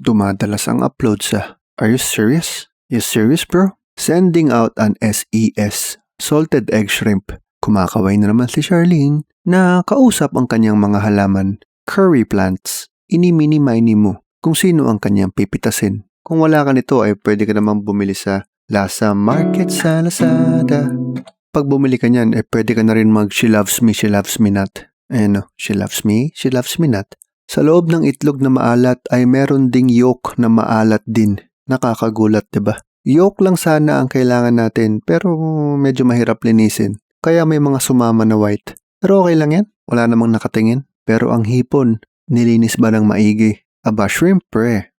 Dumadalas ang upload sa. Are you serious? You serious bro? Sending out an SES, salted egg shrimp. Kumakaway na naman si Charlene na kausap ang kanyang mga halaman, curry plants. Ini-mini-mini mo kung sino ang kanyang pipitasin. Kung wala ka nito ay pwede ka namang bumili sa Lasa Market sa Lazada. Pag bumili ka niyan ay pwede ka na rin mag she loves me not. She loves me not. Sa loob ng itlog na maalat ay meron ding yolk na maalat din. Nakakagulat, diba? Yolk lang sana ang kailangan natin pero medyo mahirap linisin. Kaya may mga sumama na white. Pero okay lang yan. Wala namang nakatingin. Pero ang hipon, nilinis ba ng maigi? Aba, shrimp pre.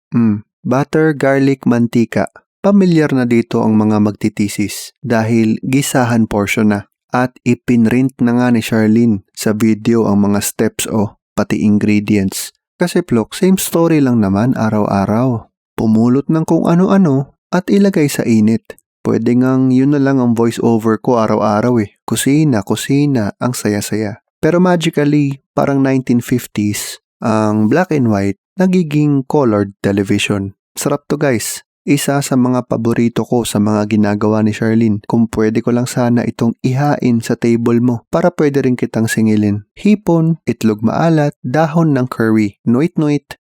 Butter, garlic, mantika. Pamilyar na dito ang mga magtitisis dahil gisahan portion na. At ipinrint na nga ni Charlene sa video ang mga steps pati ingredients. Kasi plok, same story lang naman araw-araw. Pumulot ng kung ano-ano at ilagay sa init. Pwede ngang yun na lang ang voice over ko araw-araw Kusina, ang saya-saya. Pero magically, parang 1950s, ang black and white nagiging colored television. Sarap to guys. Isa sa mga paborito ko sa mga ginagawa ni Charlene. Kung pwede ko lang sana itong ihain sa table mo para pwede rin kitang singilin. Hipon, itlog maalat, dahon ng curry, nuit-nuit,